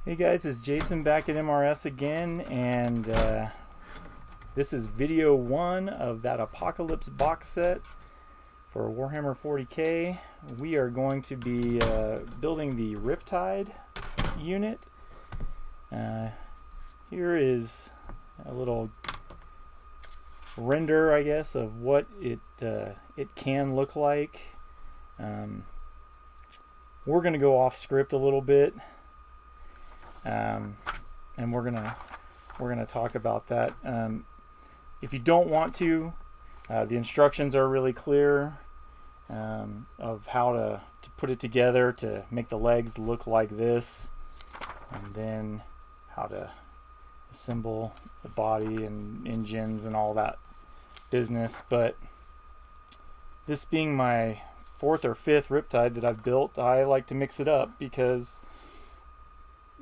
Hey guys, it's Jason back at MRS again, and this is video 1 of that Apocalypse box set for Warhammer 40K. We are going to be building the Riptide unit. Here is a little render, I guess, of what it can look like. We're going to go off script a little bit. And we're gonna talk about that. If you don't want to, the instructions are really clear of how to put it together to make the legs look like this, and then how to assemble the body and engines and all that business. But this being my 4th or 5th Riptide that I've built, I like to mix it up because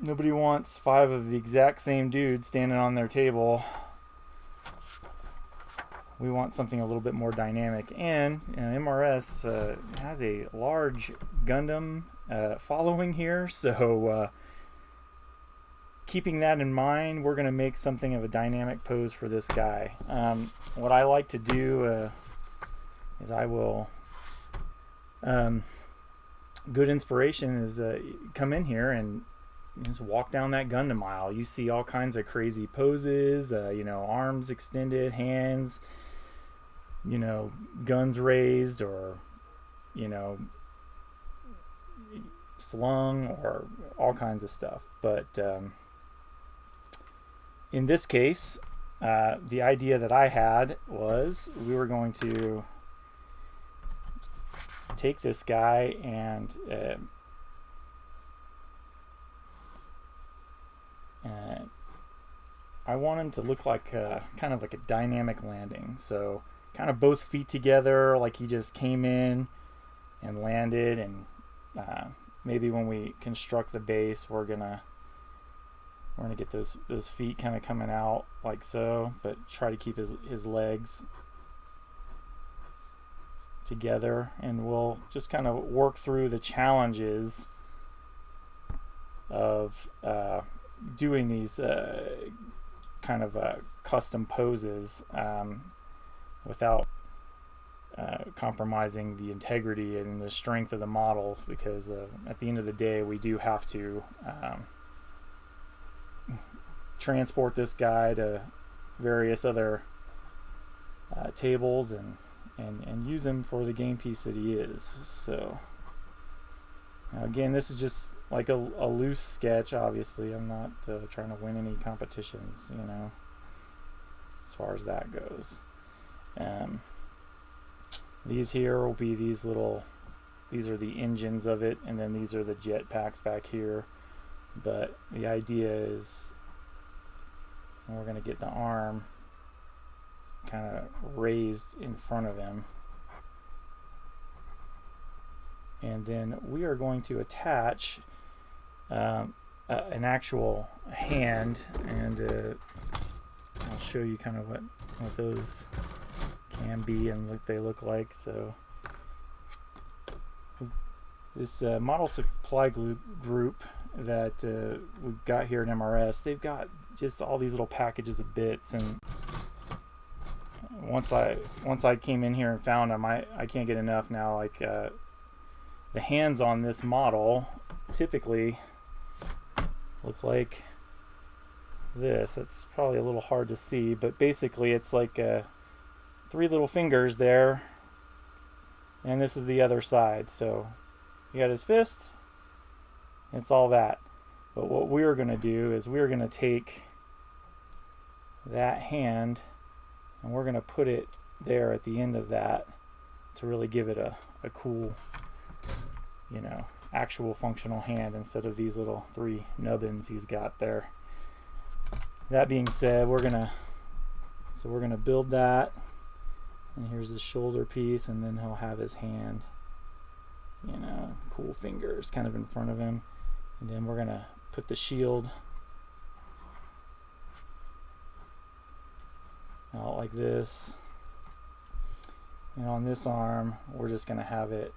nobody wants 5 of the exact same dudes standing on their table. We want something a little bit more dynamic. And MRS has a large Gundam following here, so keeping that in mind, we're going to make something of a dynamic pose for this guy. What I like to do is I will... good inspiration is come in here and just walk down that Gundam aisle. You see all kinds of crazy poses, arms extended, hands, guns raised, or, slung, or all kinds of stuff. But in this case, the idea that I had was we were going to take this guy and I want him to look like kind of like a dynamic landing. So kind of both feet together, like he just came in and landed. And maybe when we construct the base, we're gonna get those feet kind of coming out like so, but try to keep his legs together. And we'll just kind of work through the challenges of doing these kind of custom poses without compromising the integrity and the strength of the model, because at the end of the day we do have to transport this guy to various other tables and use him for the game piece that he is. So now, again, this is just like a loose sketch. Obviously, I'm not trying to win any competitions, as far as that goes. These here will be these are the engines of it, and then these are the jet packs back here. But the idea is we're going to get the arm kind of raised in front of him. And then we are going to attach an actual hand, and I'll show you kind of what those can be and what they look like. So this model supply group that we've got here at MRS, they've got just all these little packages of bits, and once I came in here and found them, I can't get enough now. Like the hands on this model typically look like this. It's probably a little hard to see, but basically it's like 3 little fingers there, and this is the other side. So you got his fist, it's all that. But what we're going to do is we're going to take that hand and we're going to put it there at the end of that to really give it a cool, actual functional hand instead of these little 3 nubbins he's got there. That being said, we're gonna build that, and here's his shoulder piece, and then he'll have his hand, cool fingers kind of in front of him, and then we're gonna put the shield out like this, and on this arm we're just gonna have it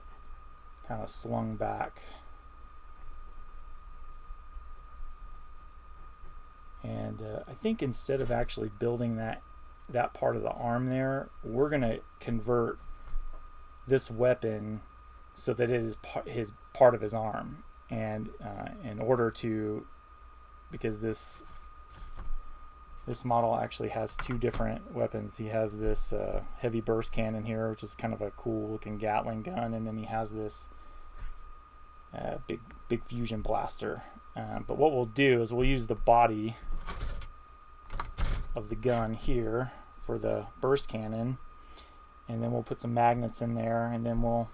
kind of slung back And I think instead of actually building that part of the arm there, we're going to convert this weapon so that it is part of his arm. And in order to, because this model actually has two different weapons. He has this heavy burst cannon here, which is kind of a cool looking Gatling gun, and then he has this big fusion blaster. But what we'll do is we'll use the body of the gun here for the burst cannon, and then we'll put some magnets in there, and then we'll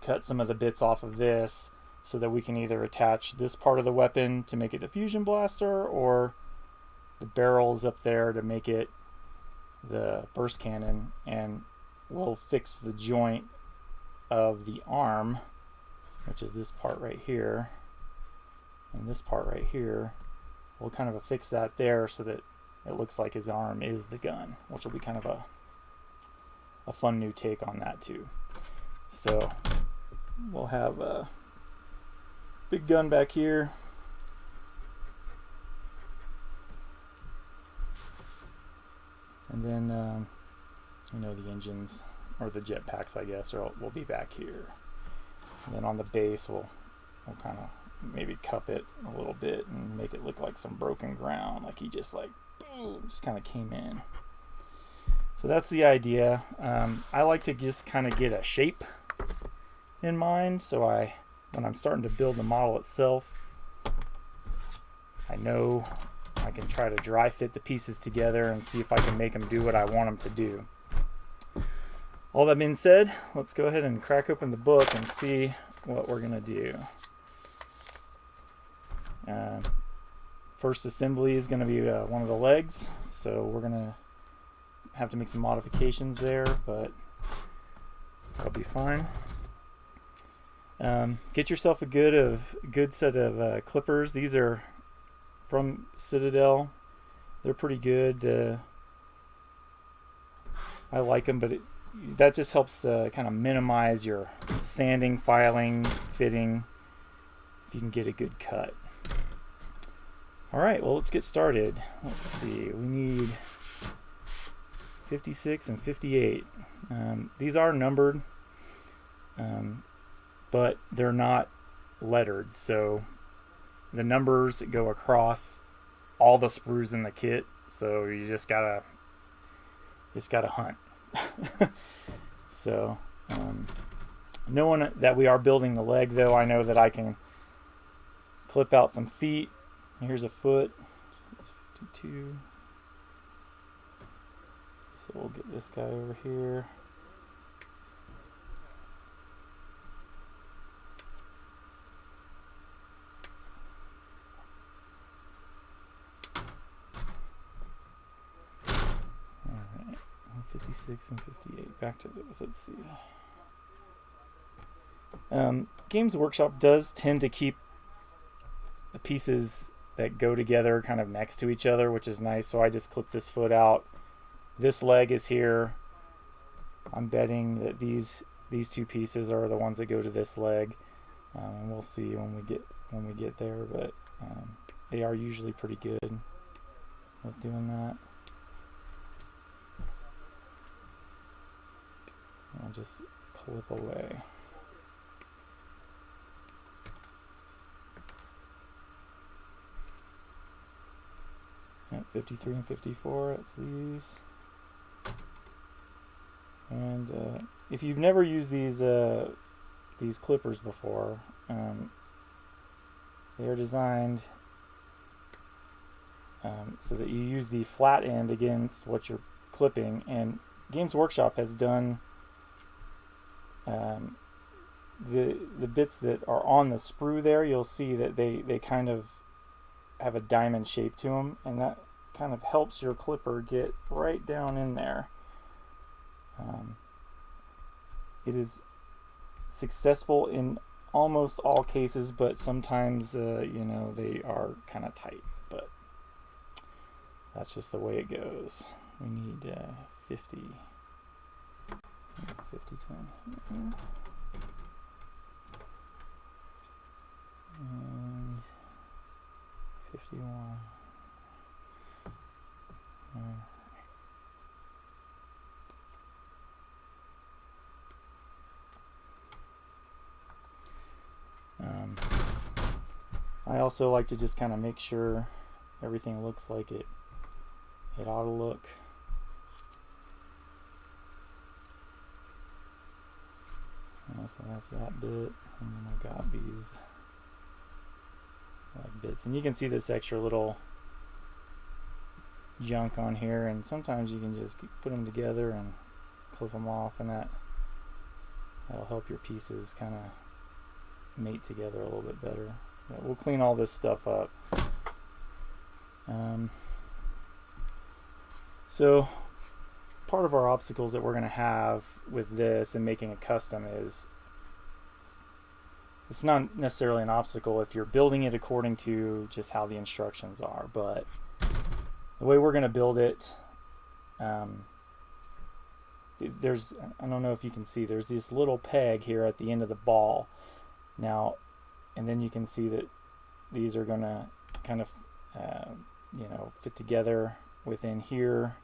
cut some of the bits off of this so that we can either attach this part of the weapon to make it the fusion blaster, or the barrels up there to make it the burst cannon. And we'll fix the joint of the arm, which is this part right here, and this part right here. We'll kind of affix that there so that it looks like his arm is the gun, which will be kind of a fun new take on that too. So we'll have a big gun back here. And then, you know, the engines, or the jetpacks, I guess, will be back here. And then on the base, we'll kind of maybe cup it a little bit and make it look like some broken ground, like he just like, boom, just kind of came in. So that's the idea. I like to just kind of get a shape in mind, so when I'm starting to build the model itself, I know I can try to dry fit the pieces together and see if I can make them do what I want them to do. All that being said, let's go ahead and crack open the book and see what we're going to do. First assembly is going to be one of the legs, so we're going to have to make some modifications there, but that'll be fine. Get yourself a good set of clippers. These are from Citadel. They're pretty good. I like them, but that just helps kind of minimize your sanding, filing, fitting, if you can get a good cut. Alright, well, let's get started. Let's see, we need 56 and 58. These are numbered, but they're not lettered, so the numbers go across all the sprues in the kit, so you just gotta hunt. So knowing that we are building the leg, though, I know that I can clip out some feet. Here's a foot. That's 52. So we'll get this guy over here. Alright, 56 and 58. Back to this. Let's see. Games Workshop does tend to keep the pieces that go together kind of next to each other, which is nice. So I just clip this foot out. This leg is here. I'm betting that these two pieces are the ones that go to this leg, and we'll see when we get there. But they are usually pretty good with doing that. I'll just clip away. At 53 and 54, that's these. And if you've never used these clippers before, they are designed so that you use the flat end against what you're clipping. And Games Workshop has done the bits that are on the sprue there. You'll see that they kind of have a diamond shape to them, and that kind of helps your clipper get right down in there. It is successful in almost all cases, but sometimes you know, they are kind of tight, but that's just the way it goes. We need 50 10 and 51. I also like to just kind of make sure everything looks like it ought to look. So that's that bit, and then I've got these bits, and you can see this extra little junk on here, and sometimes you can just put them together and clip them off, and that'll help your pieces kind of mate together a little bit better. But we'll clean all this stuff up. So part of our obstacles that we're going to have with this and making a custom is, it's not necessarily an obstacle if you're building it according to just how the instructions are, but the way we're going to build it, there's, I don't know if you can see, there's this little peg here at the end of the ball now, and then you can see that these are going to kind of you know, fit together within here.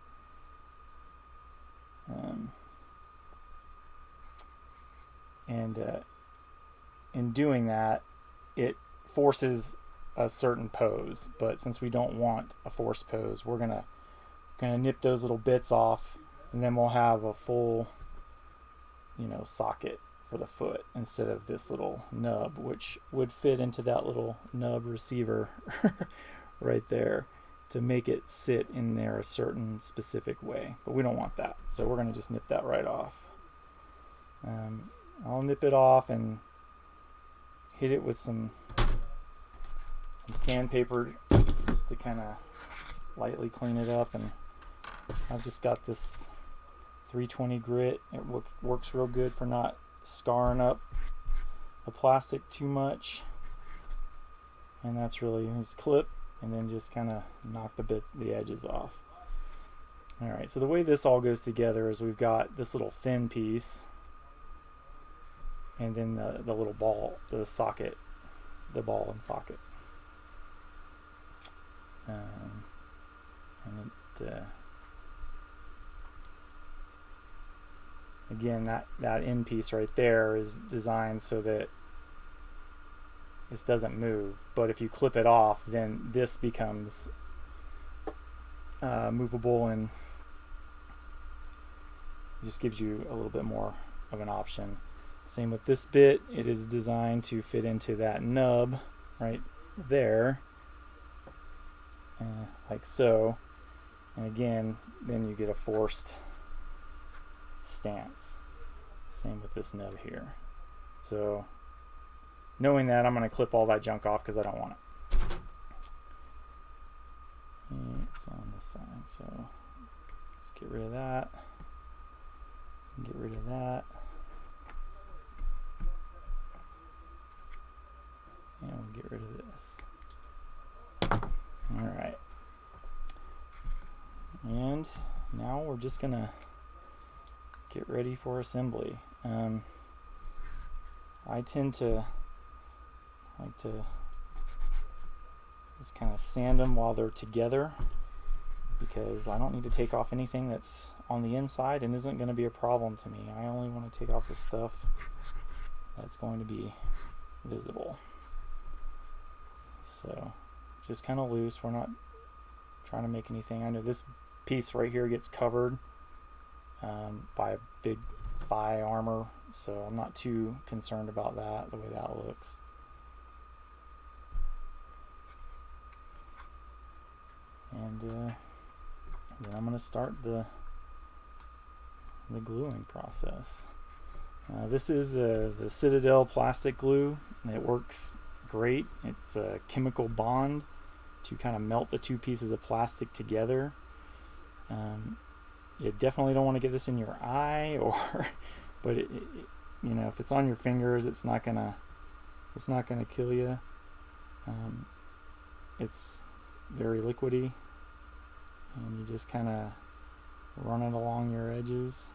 In doing that, it forces a certain pose, but since we don't want a forced pose, we're gonna nip those little bits off, and then we'll have a full, you know, socket for the foot instead of this little nub, which would fit into that little nub receiver right there to make it sit in there a certain specific way, but we don't want that, so we're going to just nip that right off. I'll nip it off and hit it with some sandpaper just to kind of lightly clean it up, and I've just got this 320 grit. It works real good for not scarring up the plastic too much, and that's really his clip, and then just kind of knock the edges off. Alright, so the way this all goes together is we've got this little thin piece, and then the little ball, the socket, the ball and socket. And it, again, that end piece right there is designed so that this doesn't move, but if you clip it off, then this becomes movable, and just gives you a little bit more of an option. Same with this bit, it is designed to fit into that nub right there, like so, and again, then you get a forced stance. Same with this nub here. So knowing that, I'm going to clip all that junk off because I don't want it. It's on this side, so let's get rid of that. Get rid of that. And we'll get rid of this. Alright. And now we're just going to get ready for assembly. I tend to like to just kind of sand them while they're together, because I don't need to take off anything that's on the inside and isn't going to be a problem to me. I only want to take off the stuff that's going to be visible. So just kind of loose. We're not trying to make anything. I know this piece right here gets covered by a big thigh armor, so I'm not too concerned about that, the way that looks. And then I'm going to start the gluing process. This is the Citadel plastic glue. It works great. It's a chemical bond to kind of melt the two pieces of plastic together. You definitely don't want to get this in your eye, or but it, you know, if it's on your fingers, it's not gonna kill you. It's very liquidy, and you just kind of run it along your edges,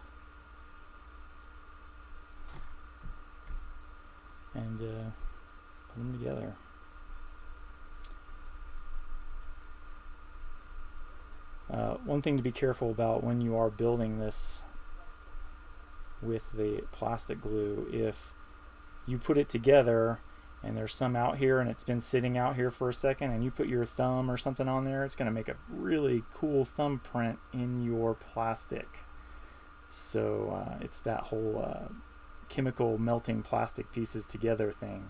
and put them together. one thing to be careful about when you are building this with the plastic glue, if you put it together and there's some out here and it's been sitting out here for a second and you put your thumb or something on there, it's going to make a really cool thumbprint in your plastic. So it's that whole chemical melting plastic pieces together thing.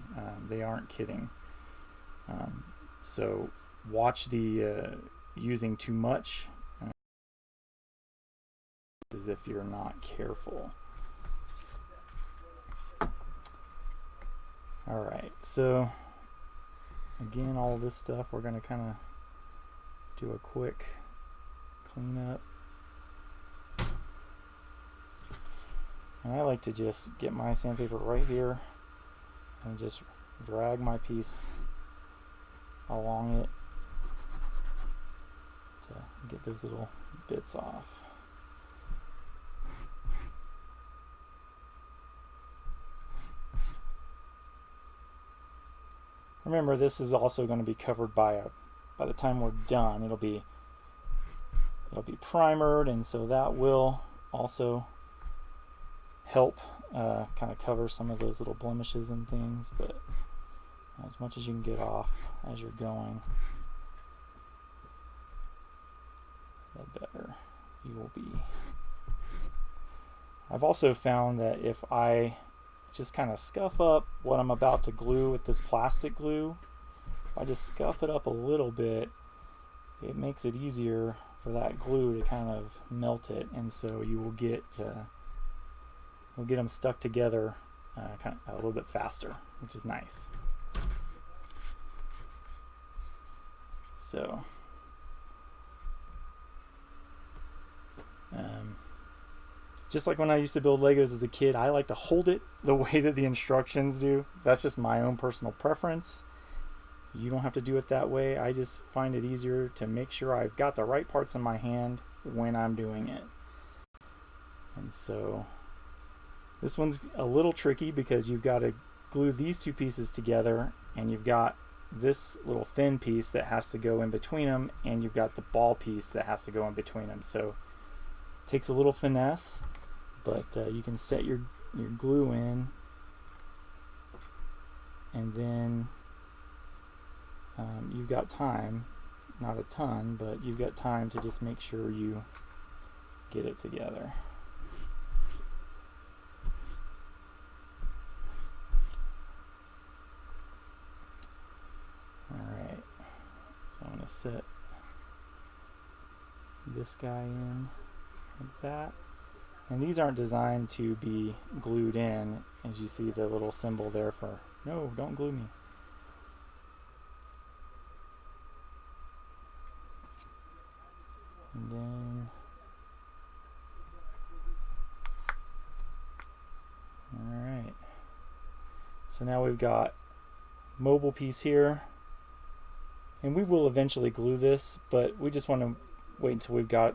They aren't kidding. So watch the using too much, as if you're not careful. Alright, so again, all this stuff we're going to kind of do a quick cleanup. And I like to just get my sandpaper right here and just drag my piece along it to get those little bits off. Remember, this is also going to be covered by by the time we're done, it'll be primered, and so that will also help kind of cover some of those little blemishes and things, but as much as you can get off as you're going, the better you will be. I've also found that if I just kind of scuff up what I'm about to glue with this plastic glue, if I just scuff it up a little bit, it makes it easier for that glue to kind of melt it, and so you will get them stuck together kind of a little bit faster, which is nice. So just like when I used to build Legos as a kid, I like to hold it the way that the instructions do. That's just my own personal preference. You don't have to do it that way. I just find it easier to make sure I've got the right parts in my hand when I'm doing it. And so this one's a little tricky because you've got to glue these two pieces together, and you've got this little thin piece that has to go in between them, and you've got the ball piece that has to go in between them. So it takes a little finesse, but you can set your glue in, and then you've got time, not a ton, but you've got time to just make sure you get it together. Alright, so I'm going to set this guy in like that. And these aren't designed to be glued in, as you see the little symbol there for, no, don't glue me. And then, alright, so now we've got mobile piece here, and we will eventually glue this, but we just want to wait until we've got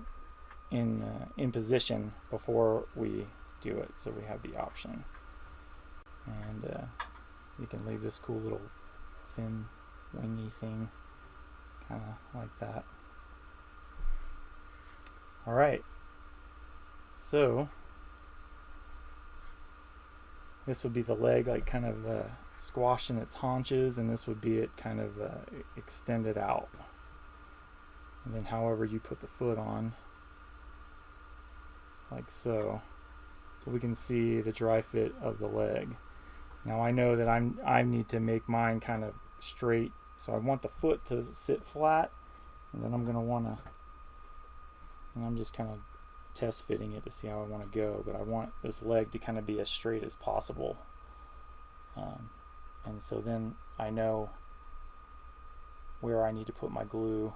in position before we do it, so we have the option. And you can leave this cool little thin wingy thing kind of like that. Alright, so this would be the leg, like kind of squashed in its haunches, and this would be it kind of extended out. And then however you put the foot on, like so. So we can see the dry fit of the leg. Now I know that I need to make mine kind of straight, so I want the foot to sit flat, and then I'm going to want to, and I'm just kind of test fitting it to see how I want to go, but I want this leg to kind of be as straight as possible. And so then I know where I need to put my glue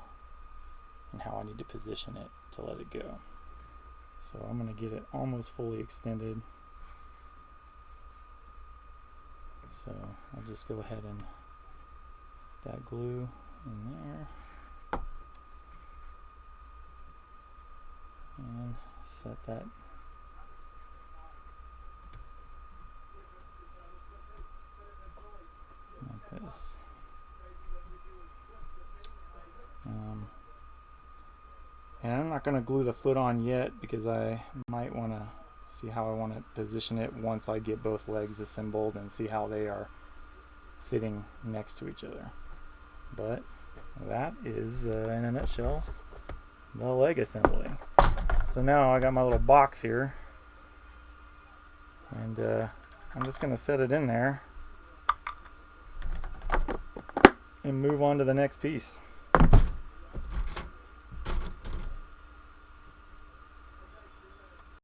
and how I need to position it to let it go. So I'm going to get it almost fully extended. So I'll just go ahead and put that glue in there and set that like this. And I'm not going to glue the foot on yet because I might want to see how I want to position it once I get both legs assembled and see how they are fitting next to each other. But that is, in a nutshell, the leg assembly. So now I got my little box here, and I'm just going to set it in there and move on to the next piece.